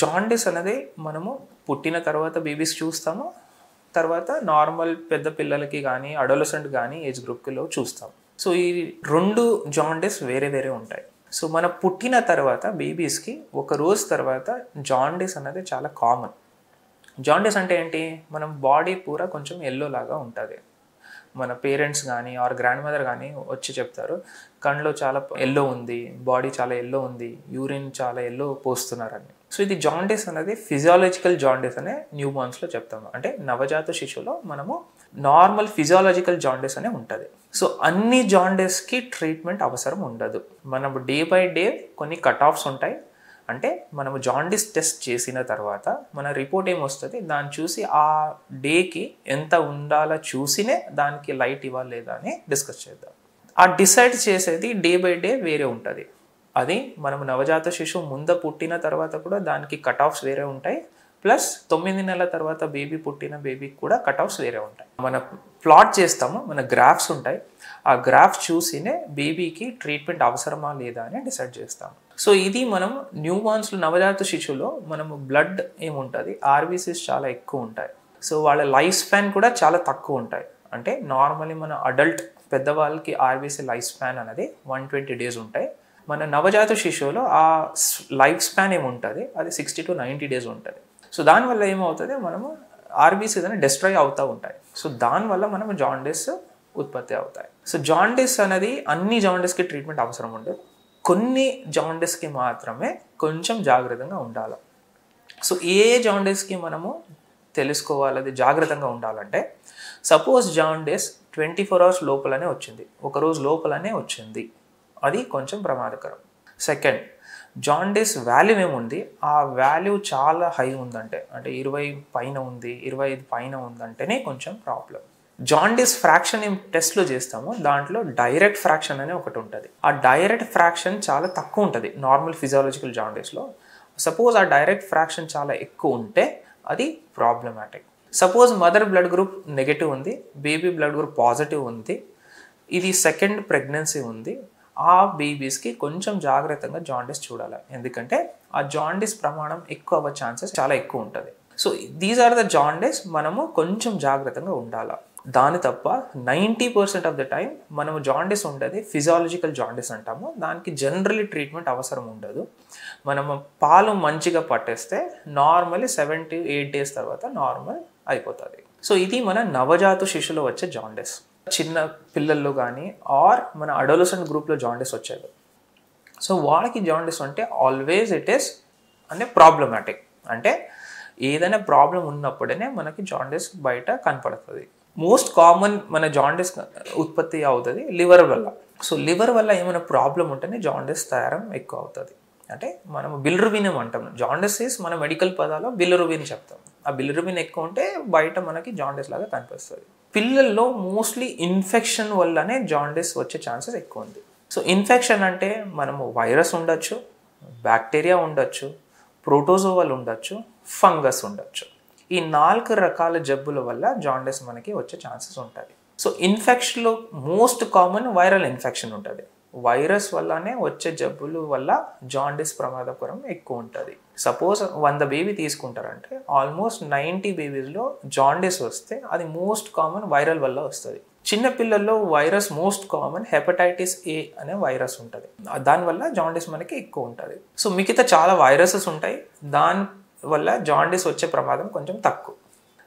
Jaundice అనేది మనము పుట్టిన తర్వాత బేబీస్ చూస్తాము, తర్వాత నార్మల్ పెద్ద పిల్లలకి కానీ అడోలసెంట్ కానీ ఏజ్ గ్రూప్లో చూస్తాం. సో ఈ 2 జాండీస్ వేరే వేరే ఉంటాయి. సో మన పుట్టిన తర్వాత బేబీస్కి ఒక రోజు తర్వాత జాండీస్ అనేది చాలా కామన్. జాండీస్ అంటే ఏంటి, మనం బాడీ పూరా కొంచెం ఎల్లో లాగా ఉంటుంది. మన పేరెంట్స్ కానీ ఆర్ గ్రాండ్ మదర్ కానీ వచ్చి చెప్తారు, కళ్ళలో చాలా ఎల్లో ఉంది, బాడీ చాలా ఎల్లో ఉంది, యూరిన్ చాలా ఎల్లో పోస్తున్నారని. సో ఇది జాండీస్ అనేది ఫిజియాలజికల్ జాండీస్ అనే న్యూ బార్న్స్లో చెప్తాము. అంటే నవజాత శిశువులో మనము నార్మల్ ఫిజియాలజికల్ జాండీస్ అనే ఉంటుంది. సో అన్ని జాండీస్కి ట్రీట్మెంట్ అవసరం ఉండదు. మనం డే బై డే కొన్ని కట్ ఆఫ్స్ ఉంటాయి. అంటే మనము జాండీస్ టెస్ట్ చేసిన తర్వాత మన రిపోర్ట్ ఏమొస్తుంది, దాన్ని చూసి ఆ డేకి ఎంత ఉండాలో చూసినే దానికి లైట్ ఇవ్వాలి లేదా అని డిస్కస్ చేద్దాం. ఆ డిసైడ్ చేసేది డే బై డే వేరే ఉంటుంది. అది మనం నవజాత శిశువు ముందు పుట్టిన తర్వాత కూడా దానికి కట్ ఆఫ్స్ వేరే ఉంటాయి. ప్లస్ 9 నెలల తర్వాత బేబీ పుట్టిన బేబీకి కూడా కట్ ఆఫ్స్ వేరే ఉంటాయి. మన ప్లాట్ చేస్తాము, మన గ్రాఫ్స్ ఉంటాయి. ఆ గ్రాఫ్ చూసినే బేబీకి ట్రీట్మెంట్ అవసరమా లేదా అని డిసైడ్ చేస్తాము. సో ఇది మనం న్యూ బార్న్స్లో నవజాత శిశువులో మనము బ్లడ్ ఏముంటుంది, ఆర్బీసీస్ చాలా ఎక్కువ ఉంటాయి. సో వాళ్ళ లైఫ్ స్పాన్ కూడా చాలా తక్కువ ఉంటాయి. అంటే నార్మల్లీ మన అడల్ట్ పెద్దవాళ్ళకి ఆర్బీసీ లైఫ్ స్పాన్ అనేది 120 days ఉంటాయి. మన నవజాత శిశువులో ఆ లైఫ్ స్పాన్ ఏముంటుంది, అది 60 to 90 days ఉంటుంది. సో దానివల్ల ఏమవుతుంది, మనము ఆర్బీసీస్ అనేది డిస్ట్రాయ్ అవుతూ ఉంటాయి. సో దానివల్ల మనము జాండీస్ ఉత్పత్తి అవుతాయి. సో జాండీస్ అనేది అన్ని జాండీస్కి ట్రీట్మెంట్ అవసరం ఉండదు. కొన్ని జాండీస్కి మాత్రమే కొంచెం జాగ్రత్తగా ఉండాలి. సో ఏ జాండీస్కి మనము తెలుసుకోవాలి, జాగ్రత్తగా ఉండాలంటే, సపోజ్ జాండీస్ 24 hours లోపలనే వచ్చింది, ఒకరోజు లోపలనే వచ్చింది, అది కొంచెం ప్రమాదకరం. సెకండ్, జాండీస్ వాల్యూ ఏముంది, ఆ వాల్యూ చాలా హై ఉందంటే, అంటే 20 పైన ఉంది, 25 పైన ఉందంటేనే కొంచెం ప్రాబ్లం. జాండీస్ ఫ్రాక్షన్ ఏం టెస్ట్లో చేస్తామో దాంట్లో డైరెక్ట్ ఫ్రాక్షన్ అనే ఒకటి ఉంటుంది. ఆ డైరెక్ట్ ఫ్రాక్షన్ చాలా తక్కువ ఉంటుంది నార్మల్ ఫిజియాలజికల్ జాండీస్లో. సపోజ్ ఆ డైరెక్ట్ ఫ్రాక్షన్ చాలా ఎక్కువ ఉంటే అది problematic. Suppose mother blood group negative ఉంది, బేబీ బ్లడ్ గ్రూప్ పాజిటివ్ ఉంది, ఇది సెకండ్ ప్రెగ్నెన్సీ ఉంది, ఆ బేబీస్కి కొంచెం జాగ్రత్తగా జాండీస్ చూడాలి. ఎందుకంటే ఆ జాండీస్ ప్రమాణం ఎక్కువ అవ్వే ఛాన్సెస్ చాలా ఎక్కువ ఉంటుంది. So these are the jaundice, మనము కొంచెం జాగ్రత్తగా ఉండాలి. దాని తప్ప 90% ఆఫ్ ద టైం మనము జాండీస్ ఉండేది ఫిజియాలజికల్ జాండీస్ అంటాము. దానికి జనరలీ ట్రీట్మెంట్ అవసరం ఉండదు. మనము పాలు మంచిగా పట్టేస్తే నార్మల్లీ 7 to 8 days తర్వాత నార్మల్ అయిపోతుంది. సో ఇది మన నవజాత శిశువులో వచ్చే జాండీస్. చిన్న పిల్లల్లో కానీ ఆర్ మన అడోలసెంట్ గ్రూప్లో జాండీస్ వచ్చేది. సో వాళ్ళకి జాండీస్ అంటే ఆల్వేస్ ఇట్ ఈస్ అంటే ప్రాబ్లమాటిక్. అంటే ఏదైనా ప్రాబ్లం ఉన్నప్పుడే మనకి జాండీస్ బయట కనపడుతుంది. మోస్ట్ కామన్ మన జాండీస్ ఉత్పత్తి అవుతుంది లివర్ వల్ల. సో లివర్ వల్ల ఏమైనా ప్రాబ్లం ఉంటేనే జాండీస్ తయారం ఎక్కువ అవుతుంది. అంటే మనం బిలిరుబిన్ అంటాం. జాండీస్ ఈస్ మన మెడికల్ పదాల్లో బిలిరుబిన్ చెప్తాం. ఆ బిలిరుబిన్ ఎక్కువ ఉంటే బయట మనకి జాండీస్ లాగా కనిపిస్తుంది. పిల్లల్లో మోస్ట్లీ ఇన్ఫెక్షన్ వల్లనే జాండీస్ వచ్చే ఛాన్సెస్ ఎక్కువ ఉంది. సో ఇన్ఫెక్షన్ అంటే మనము వైరస్ ఉండొచ్చు, బ్యాక్టీరియా ఉండొచ్చు, ప్రోటోజోవల్ ఉండొచ్చు, ఫంగస్ ఉండొచ్చు. ఈ 4 రకాల జబ్బుల వల్ల జాండీస్ మనకి వచ్చే ఛాన్సెస్ ఉంటుంది. సో ఇన్ఫెక్షన్లో మోస్ట్ కామన్ వైరల్ ఇన్ఫెక్షన్ ఉంటుంది. వైరస్ వల్లనే వచ్చే జబ్బుల వల్ల జాండీస్ ప్రమాదకరం ఎక్కువ ఉంటుంది. సపోజ్ 100 బేబీ తీసుకుంటారంటే ఆల్మోస్ట్ 90 బేబీస్లో జాండీస్ వస్తే అది మోస్ట్ కామన్ వైరల్ వల్ల వస్తుంది. చిన్నపిల్లల్లో virus most common hepatitis A అనే వైరస్ ఉంటుంది. దానివల్ల జాండీస్ మనకి ఎక్కువ ఉంటుంది. సో మిగతా చాలా వైరసెస్ ఉంటాయి, దాని వల్ల జాండీస్ వచ్చే ప్రమాదం కొంచెం తక్కువ.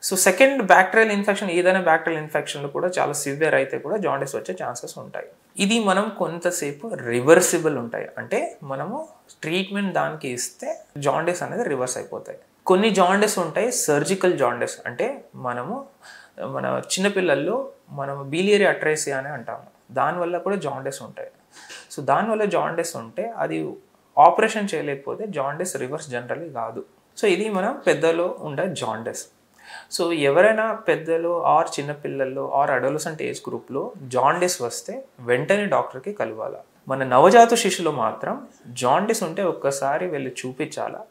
సో సెకండ్, బ్యాక్టీరియల్ ఇన్ఫెక్షన్, ఏదైనా బ్యాక్టీరియల్ ఇన్ఫెక్షన్లు కూడా చాలా సివియర్ అయితే కూడా జాండీస్ వచ్చే ఛాన్సెస్ ఉంటాయి. ఇది మనం కొంతసేపు రివర్సిబుల్ ఉంటాయి. అంటే మనము ట్రీట్మెంట్ దానికి ఇస్తే జాండీస్ అనేది రివర్స్ అయిపోతాయి. కొన్ని జాండీస్ ఉంటాయి సర్జికల్ జాండీస్. అంటే మన చిన్నపిల్లల్లో మనం బిలియరీ అట్రేసియా అని అంటాము. దానివల్ల కూడా జాండీస్ ఉంటాయి. సో దానివల్ల జాండీస్ ఉంటే అది ఆపరేషన్ చేయలేకపోతే జాండీస్ రివర్స్ జనరల్లీ కాదు. సో ఇది మనం పెద్దలో ఉండే జాండీస్. సో ఎవరైనా పెద్దలు ఆర్ చిన్నపిల్లల్లో ఆర్ అడోలసెంట్ ఏజ్ గ్రూప్లో జాండీస్ వస్తే వెంటనే డాక్టర్కి కలవాలి. మన నవజాత శిశువులో మాత్రం జాండీస్ ఉంటే ఒక్కసారి వెళ్ళి చూపించాలా.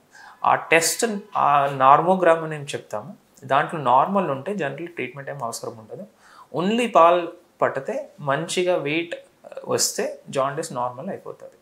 ఆ టెస్ట్, ఆ నార్మోగ్రామ్ అని చెప్తాము, దాంట్లో నార్మల్ ఉంటే జనరల్ ట్రీట్మెంట్ ఏం అవసరం ఉండదు. ఓన్లీ పాలు పట్టితే మంచిగా వెయిట్ వస్తే జాండీస్ నార్మల్ అయిపోతుంది.